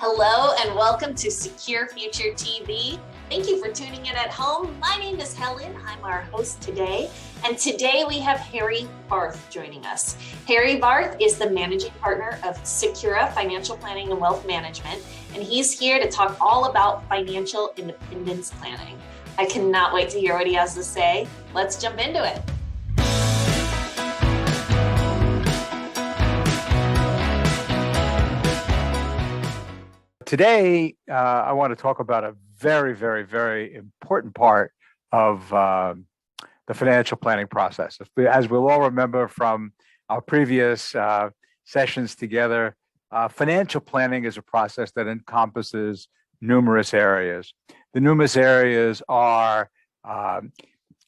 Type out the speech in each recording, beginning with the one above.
Hello and welcome to Secure Future TV. Thank you for tuning in at home. My name is Helen. I'm our host today. And today we have Harry Barth joining us. Harry Barth is the managing partner of Secura Financial Planning and Wealth Management. And he's here to talk all about financial independence planning. I cannot wait to hear what he has to say. Let's jump into it. Today, I want to talk about a very, very, very important part of the financial planning process. As we'll all remember from our previous sessions together, financial planning is a process that encompasses numerous areas. The numerous areas are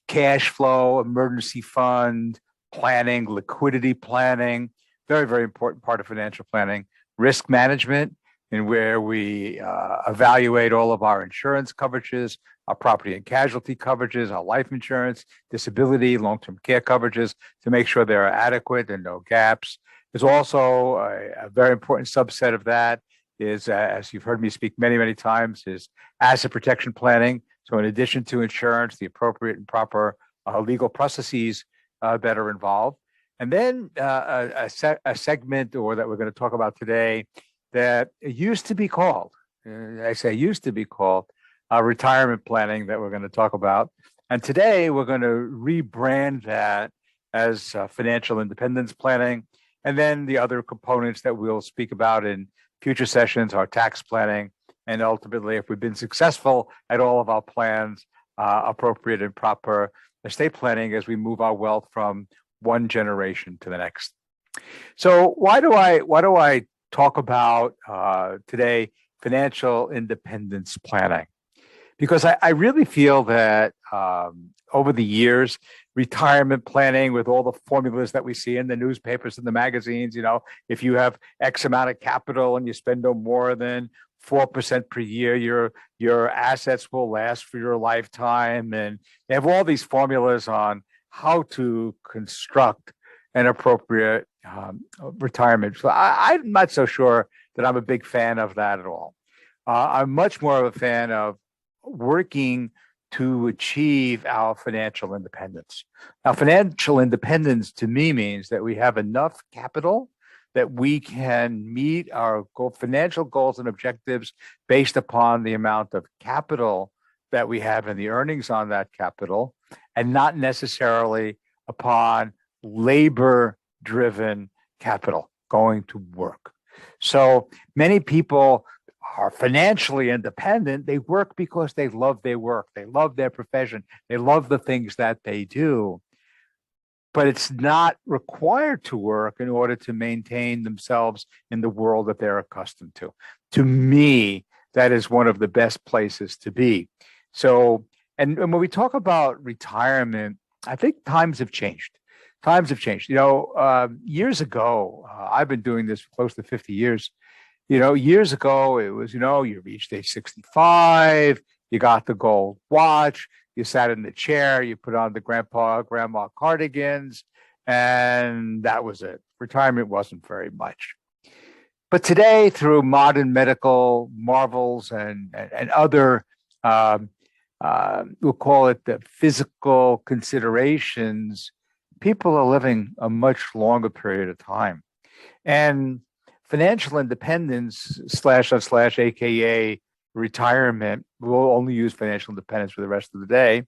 cash flow, emergency fund planning, liquidity planning, very, very important part of financial planning, risk management, in where we evaluate all of our insurance coverages, our property and casualty coverages, our life insurance, disability, long-term care coverages to make sure they're adequate and no gaps. There's also a very important subset of that is, as you've heard me speak many, many times, is asset protection planning. So in addition to insurance, the appropriate and proper legal processes that are involved. And then a segment or that we're going to talk about today that used to be called, retirement planning that we're going to talk about. And today we're going to rebrand that as financial independence planning. And then the other components that we'll speak about in future sessions are tax planning. And ultimately, if we've been successful at all of our plans, appropriate and proper estate planning as we move our wealth from one generation to the next. So why do I talk about today financial independence planning? Because I really feel that over the years, retirement planning with all the formulas that we see in the newspapers and the magazines, if you have X amount of capital and you spend no more than 4% per year, your assets will last for your lifetime. And they have all these formulas on how to construct an appropriate retirement. So I'm not so sure that I'm a big fan of that at all. I'm much more of a fan of working to achieve our financial independence. Now, financial independence to me means that we have enough capital that we can meet our financial goals and objectives based upon the amount of capital that we have and the earnings on that capital, and not necessarily upon labor-driven capital going to work. So many people are financially independent. They work because they love their work. They love their profession. They love the things that they do. But it's not required to work in order to maintain themselves in the world that they're accustomed to. To me, that is one of the best places to be. So, and when we talk about retirement, I think times have changed. Times have changed. Years ago, I've been doing this for close to 50 years. Years ago, it was, you reached age 65, you got the gold watch, you sat in the chair, you put on the grandma cardigans, and that was it. Retirement wasn't very much. But today, through modern medical marvels and other, we'll call it the physical considerations, people are living a much longer period of time. And financial independence / AKA retirement, we'll only use financial independence for the rest of the day,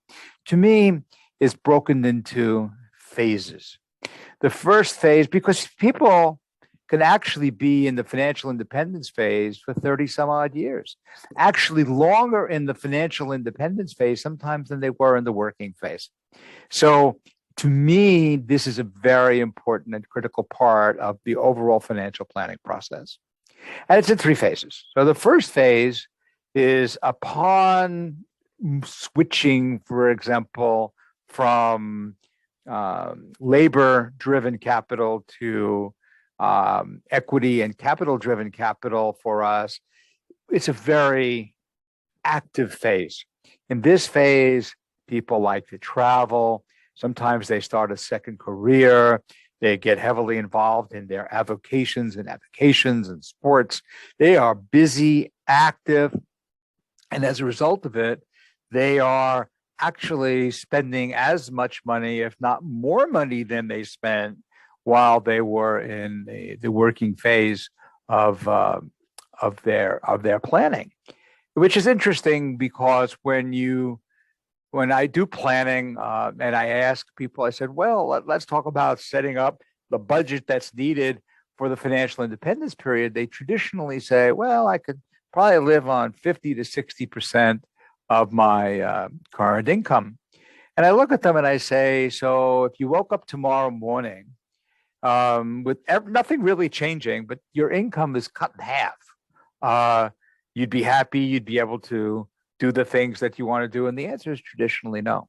to me is broken into phases. The first phase, because people can actually be in the financial independence phase for 30 some odd years, actually longer in the financial independence phase sometimes than they were in the working phase. So to me, this is a very important and critical part of the overall financial planning process. And it's in three phases. So the first phase is upon switching, for example, from labor-driven capital to equity and capital-driven capital for us, it's a very active phase. In this phase, people like to travel. Sometimes they start a second career. They get heavily involved in their avocations and applications and sports. They are busy, active, and as a result of it, they are actually spending as much money, if not more money, than they spent while they were in the working phase of their planning, which is interesting because when I do planning and I ask people, I said, well, let's talk about setting up the budget that's needed for the financial independence period. They traditionally say, well, I could probably live on 50 to 60% of my current income. And I look at them and I say, so if you woke up tomorrow morning with nothing really changing, but your income is cut in half, you'd be happy, you'd be able to do the things that you want to do? And the answer is traditionally no.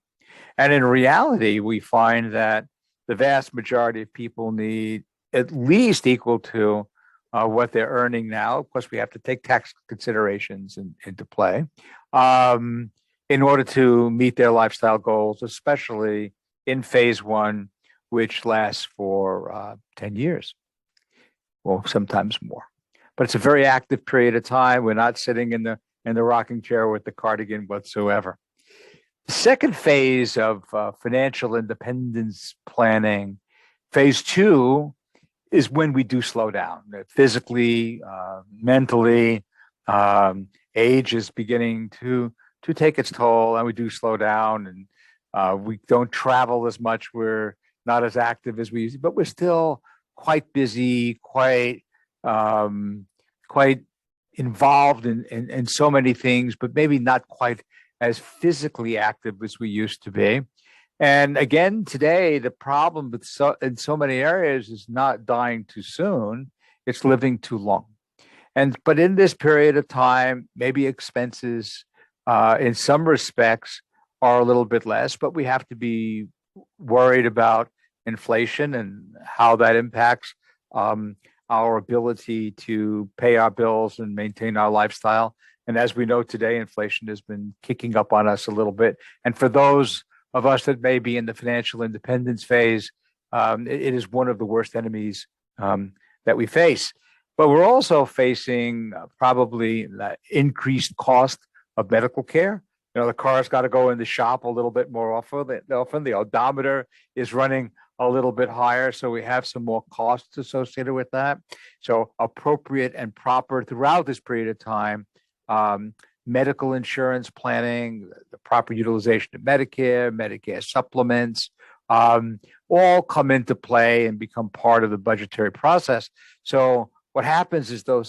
And in reality, we find that the vast majority of people need at least equal to what they're earning now. Of course, we have to take tax considerations into play in order to meet their lifestyle goals, especially in phase one, which lasts for 10 years, well, sometimes more. But it's a very active period of time. We're not sitting in the rocking chair with the cardigan whatsoever. The second phase of financial independence planning, phase two, is when we do slow down physically, mentally. Age is beginning to take its toll, and we do slow down, and we don't travel as much. We're not as active as we used to, but we're still quite busy, quite involved in so many things, but maybe not quite as physically active as we used to be. And again, today, the problem with in so many areas is not dying too soon, it's living too long. But in this period of time, maybe expenses in some respects are a little bit less, but we have to be worried about inflation and how that impacts our ability to pay our bills and maintain our lifestyle. And as we know today, inflation has been kicking up on us a little bit. And for those of us that may be in the financial independence phase, it is one of the worst enemies that we face. But we're also facing probably the increased cost of medical care. You know, the car's got to go in the shop a little bit more often. The odometer is running a little bit higher, so we have some more costs associated with that. So appropriate and proper throughout this period of time, medical insurance planning, the proper utilization of Medicare supplements, all come into play and become part of the budgetary process. So what happens is, though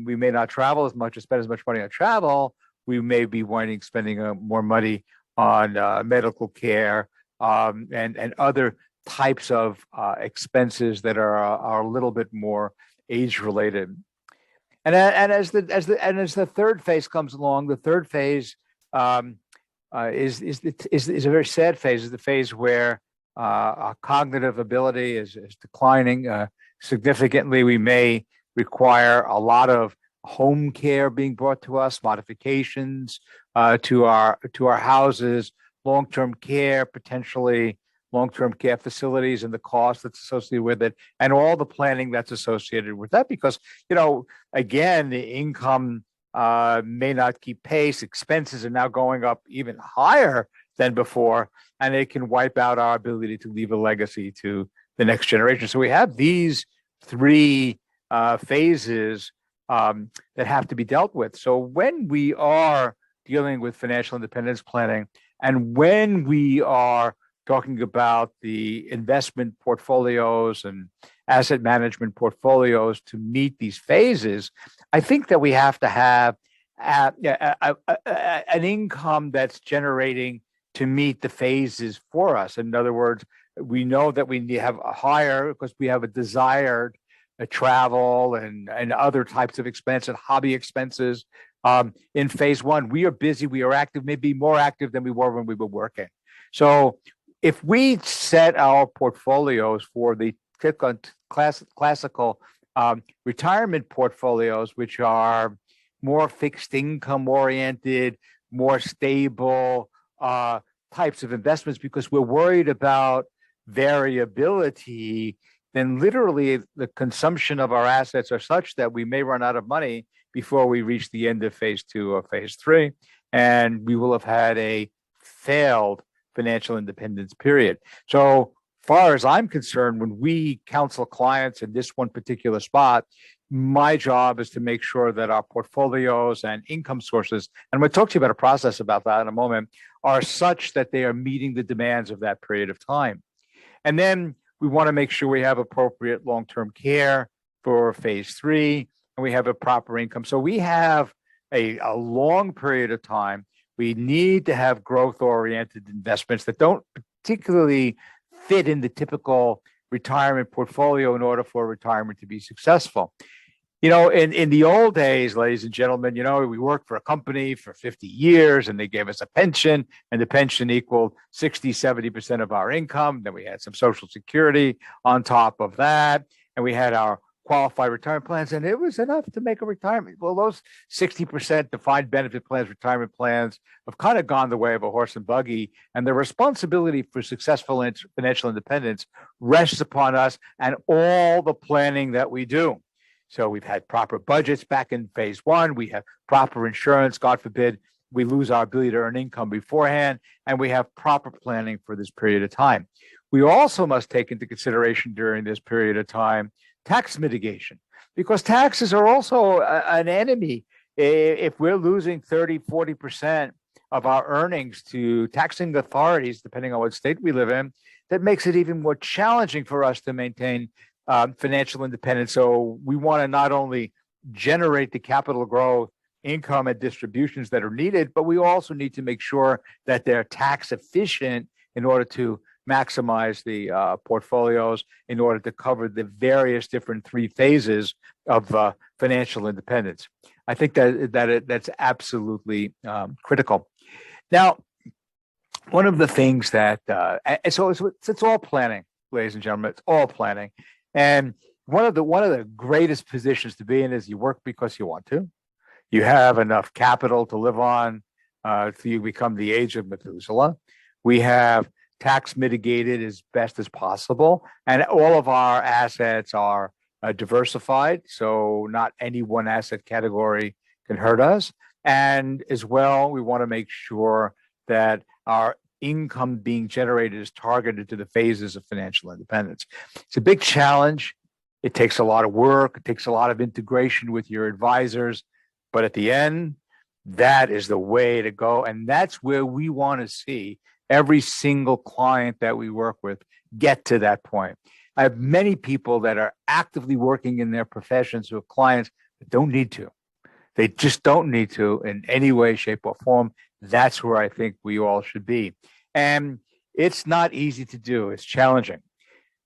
we may not travel as much or spend as much money on travel, we may be spending more money on medical care and other types of expenses that are a little bit more age related. And as the third phase comes along, the third phase is a very sad phase. Is the phase where our cognitive ability is declining significantly. We may require a lot of home care being brought to us, modifications to our houses, long-term care, potentially long-term care facilities and the cost that's associated with it, and all the planning that's associated with that. Because, again, the income may not keep pace. Expenses are now going up even higher than before, and it can wipe out our ability to leave a legacy to the next generation. So we have these three phases that have to be dealt with. So when we are dealing with financial independence planning, and when we are talking about the investment portfolios and asset management portfolios to meet these phases, I think that we have to have an income that's generating to meet the phases for us. In other words, we know that we need to have a higher, because we have a desired travel and other types of expense and hobby expenses. In phase one, we are busy, we are active, maybe more active than we were when we were working. So if we set our portfolios for the classical retirement portfolios, which are more fixed income oriented, more stable types of investments, because we're worried about variability then literally the consumption of our assets are such that we may run out of money before we reach the end of phase 2 or phase 3, and we will have had a failed financial independence period. So far as I'm concerned, when we counsel clients in this one particular spot, my job is to make sure that our portfolios and income sources, and we'll talk to you about a process about that in a moment, are such that they are meeting the demands of that period of time. And then we want to make sure we have appropriate long-term care for phase 3, and we have a proper income. So we have a long period of time. We need to have growth-oriented investments that don't particularly fit in the typical retirement portfolio in order for retirement to be successful. In the old days, ladies and gentlemen, we worked for a company for 50 years and they gave us a pension, and the pension equaled 60, 70% of our income. Then we had some Social Security on top of that, and we had our qualified retirement plans, and it was enough to make a retirement. Well, those 60% defined benefit plans, retirement plans, have kind of gone the way of a horse and buggy, and the responsibility for successful financial independence rests upon us and all the planning that we do. So we've had proper budgets back in phase 1. We have proper insurance, God forbid we lose our ability to earn income beforehand, and we have proper planning for this period of time. We also must take into consideration during this period of time tax mitigation, because taxes are also an enemy. If we're losing 30, 40% of our earnings to taxing authorities, depending on what state we live in, that makes it even more challenging for us to maintain financial independence. So we want to not only generate the capital growth, income, and distributions that are needed, but we also need to make sure that they're tax efficient in order to maximize the portfolios, in order to cover the various different 3 phases of financial independence. I think that's absolutely critical. Now, one of the things that, so it's all planning, ladies and gentlemen, it's all planning. And one of the greatest positions to be in is you work because you want to. You have enough capital to live on till you become the age of Methuselah. We have tax mitigated as best as possible, and all of our assets are diversified, so not any one asset category can hurt us. And as well, we want to make sure that our income being generated is targeted to the phases of financial independence. It's a big challenge. It takes a lot of work. It takes a lot of integration with your advisors. But at the end, that is the way to go. And that's where we want to see every single client that we work with get to that point. I have many people that are actively working in their professions who are clients that don't need to. They just don't need to in any way, shape, or form. That's where I think we all should be. And it's not easy to do. It's challenging.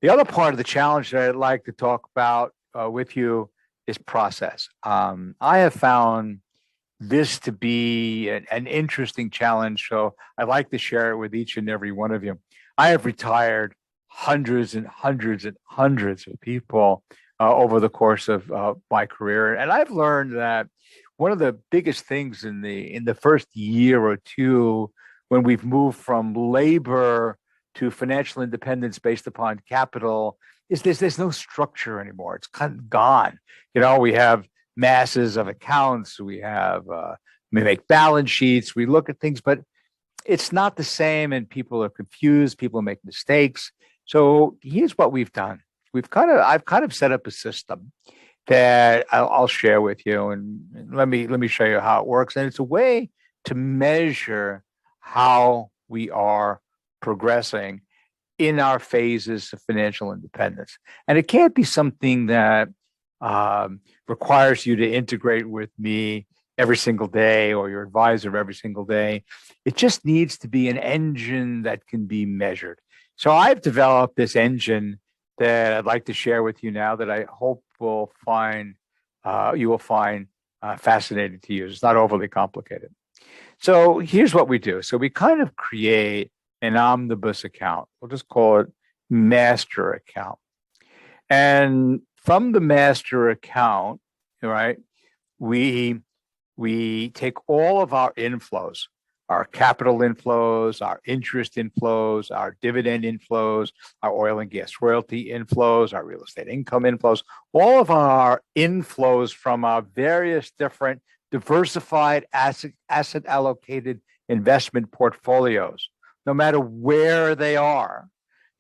The other part of the challenge that I'd like to talk about with you is process. I have found this to be an interesting challenge, so I'd like to share it with each and every one of you. I have retired hundreds and hundreds and hundreds of people over the course of my career, and I've learned that one of the biggest things in the first year or two, when we've moved from labor to financial independence based upon capital, is there's no structure anymore. It's kind of gone. We have masses of accounts. We make balance sheets. We look at things, but it's not the same, and people are confused. People make mistakes. So here's what we've done. I've kind of set up a system that I'll share with you, and let me show you how it works. And it's a way to measure how we are progressing in our phases of financial independence. And it can't be something that requires you to integrate with me every single day or your advisor every single day. It just needs to be an engine that can be measured. So I've developed this engine that I'd like to share with you now that I hope you will find fascinating to use. It's not overly complicated. So here's what we do. So we kind of create an omnibus account. We'll just call it master account. And from the master account, right, we take all of our inflows, our capital inflows, our interest inflows, our dividend inflows, our oil and gas royalty inflows, our real estate income inflows, all of our inflows from our various different diversified asset allocated investment portfolios, no matter where they are,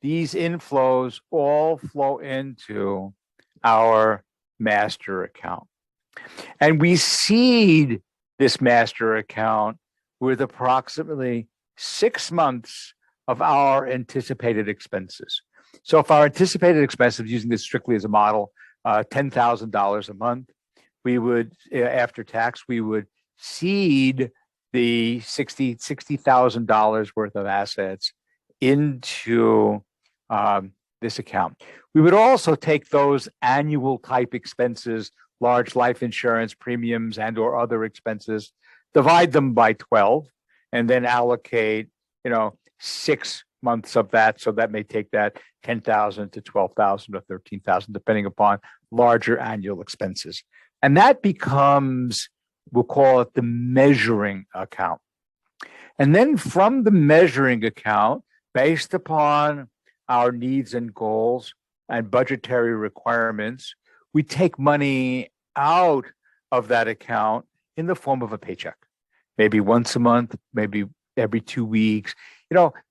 these inflows all flow into our master account. And we seed this master account with approximately 6 months of our anticipated expenses. So if our anticipated expenses, using this strictly as a model, $10,000 a month, we would, after tax, we would seed the $60,000 worth of assets into this account. We would also take those annual type expenses, large life insurance premiums and or other expenses, divide them by 12, and then allocate, 6 months of that. So that may take that 10,000 to 12,000 or 13,000, depending upon larger annual expenses. And that becomes, we'll call it the measuring account. And then from the measuring account, based upon our needs and goals and budgetary requirements, we take money out of that account in the form of a paycheck, maybe once a month, maybe every 2 weeks,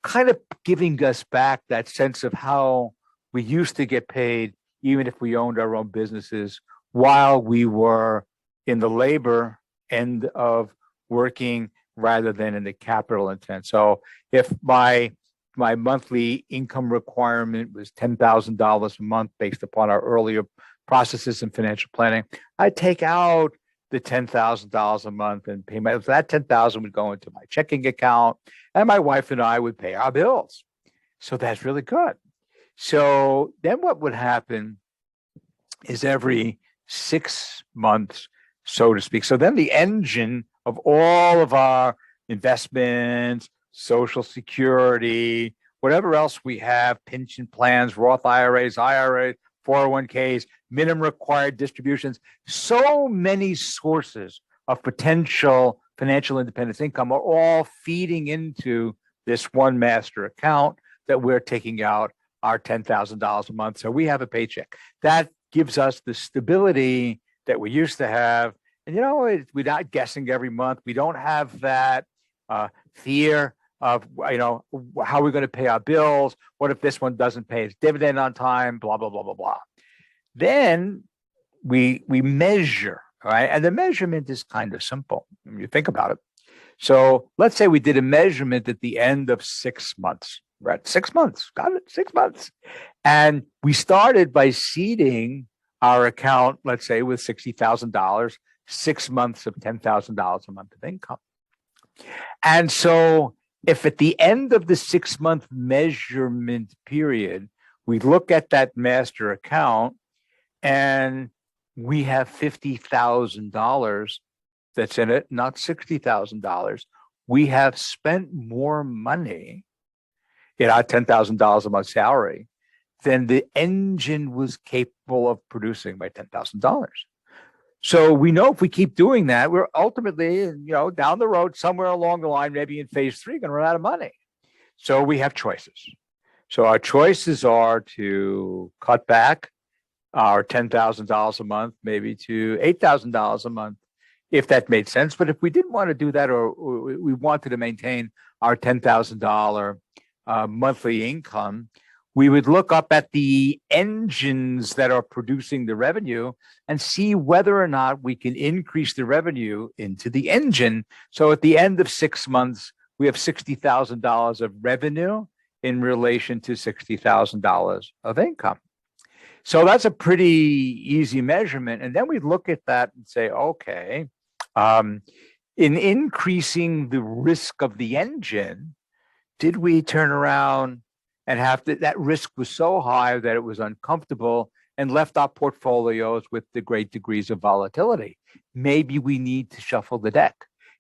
kind of giving us back that sense of how we used to get paid, even if we owned our own businesses, while we were in the labor end of working rather than in the capital intent. So if my monthly income requirement was $10,000 a month based upon our earlier processes in financial planning, I take out the $10,000 a month and pay that $10,000 would go into my checking account, and my wife and I would pay our bills. So that's really good. So then what would happen is every 6 months, so to speak. So then the engine of all of our investments, Social Security, whatever else we have, pension plans, Roth IRAs, 401ks, minimum required distributions, so many sources of potential financial independence income are all feeding into this one master account that we're taking out our $10,000 a month. So we have a paycheck. That gives us the stability that we used to have. And, we're not guessing every month. We don't have that fear of, how we're going to pay our bills. What if this one doesn't pay its dividend on time? Blah, blah, blah, blah, blah. Then we measure, right? And the measurement is kind of simple when you think about it. So let's say we did a measurement at the end of 6 months. We're at 6 months. Got it? 6 months. And we started by seeding our account, let's say, with $60,000, 6 months of $10,000 a month of income. And so if at the end of the 6-month measurement period, we look at that master account and we have $50,000 that's in it, not $60,000, we have spent more money in our $10,000 a month salary than the engine was capable of producing by $10,000. So we know if we keep doing that, we're ultimately, down the road, somewhere along the line, maybe in phase 3, going to run out of money. So we have choices. So our choices are to cut back our $10,000 a month, maybe to $8,000 a month, if that made sense. But if we didn't want to do that, or we wanted to maintain our $10,000 monthly income, we would look up at the engines that are producing the revenue and see whether or not we can increase the revenue into the engine. So at the end of 6 months, we have $60,000 of revenue in relation to $60,000 of income. So that's a pretty easy measurement. And then we look at that and say, okay, in increasing the risk of the engine, did we turn around and that risk was so high that it was uncomfortable and left our portfolios with the great degrees of volatility? Maybe we need to shuffle the deck.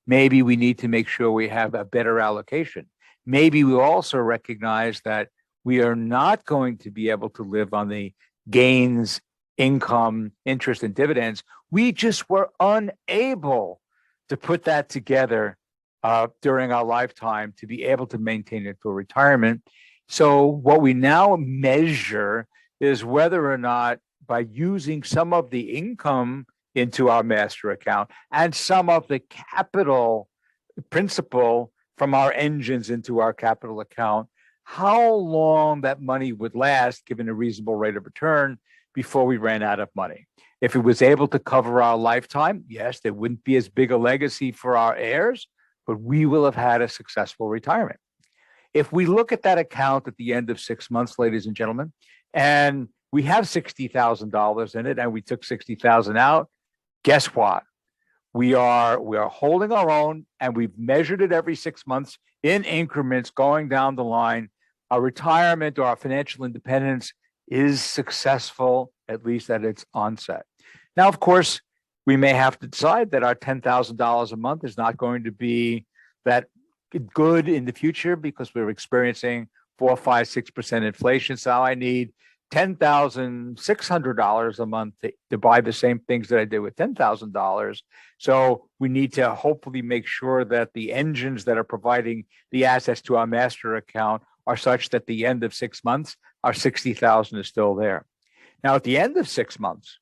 Maybe we need to make sure we have a better allocation. Maybe we also recognize that we are not going to be able to live on the gains, income, interest, and dividends. We just were unable to put that together during our lifetime to be able to maintain it for retirement. So what we now measure is whether or not by using some of the income into our master account and some of the capital principal from our engines into our capital account, how long that money would last given a reasonable rate of return before we ran out of money. If it was able to cover our lifetime, yes, there wouldn't be as big a legacy for our heirs, but we will have had a successful retirement. If we look at that account at the end of 6 months, ladies and gentlemen, and we have $60,000 in it and we took 60,000 out, guess what? We are holding our own, and we've measured it every 6 months in increments going down the line. Our retirement or our financial independence is successful, at least at its onset. Now, of course, we may have to decide that our $10,000 a month is not going to be that good in the future because we're experiencing 4, 5, 6% inflation. So I need $10,600 a month to buy the same things that I did with $10,000. So we need to hopefully make sure that the engines that are providing the assets to our master account are such that at the end of 6 months, our 60,000 is still there. Now, at the end of 6 months,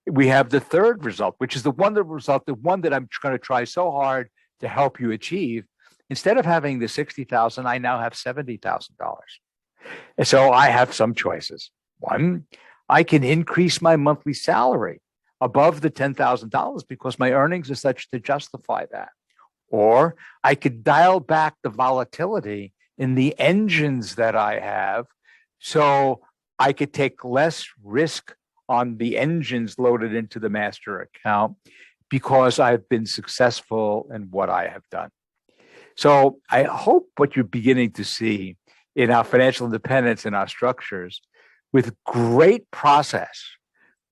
we have the third result, which is the one that I'm going to try so hard to help you achieve. Instead of having the 60,000, I now have $70,000. And so I have some choices. One, I can increase my monthly salary above the $10,000 because my earnings are such to justify that. Or I could dial back the volatility in the engines that I have so I could take less risk on the engines loaded into the master account because I've been successful in what I have done. So I hope what you're beginning to see in our financial independence and our structures with great process,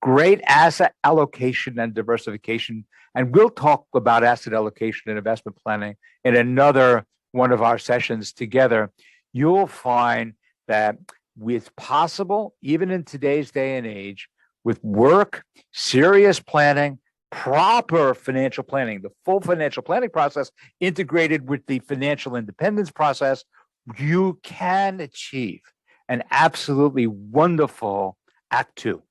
great asset allocation and diversification. And we'll talk about asset allocation and investment planning in another one of our sessions together. You'll find that it's possible, even in today's day and age, with work, serious planning, proper financial planning, the full financial planning process integrated with the financial independence process, you can achieve an absolutely wonderful Act Two.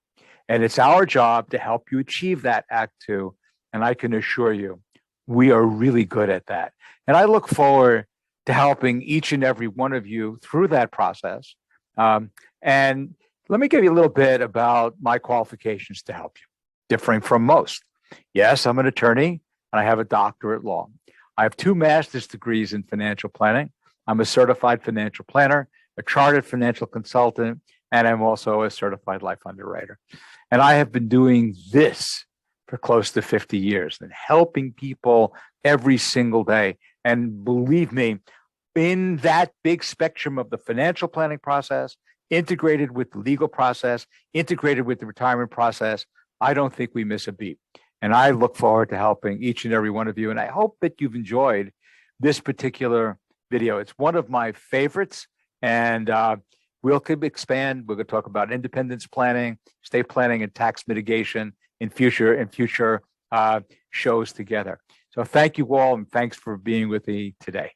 And it's our job to help you achieve that Act Two. And I can assure you, we are really good at that. And I look forward to helping each and every one of you through that process. And let me give you a little bit about my qualifications to help you, differing from most. Yes, I'm an attorney and I have a doctorate in law. I have 2 master's degrees in financial planning. I'm a certified financial planner, a chartered financial consultant, and I'm also a certified life underwriter. And I have been doing this for close to 50 years and helping people every single day. And believe me, in that big spectrum of the financial planning process, integrated with the legal process, integrated with the retirement process, I don't think we miss a beat. And I look forward to helping each and every one of you. And I hope that you've enjoyed this particular video. It's one of my favorites. And we'll expand. We're going to talk about independence planning, estate planning, and tax mitigation in future shows together. So thank you all, and thanks for being with me today.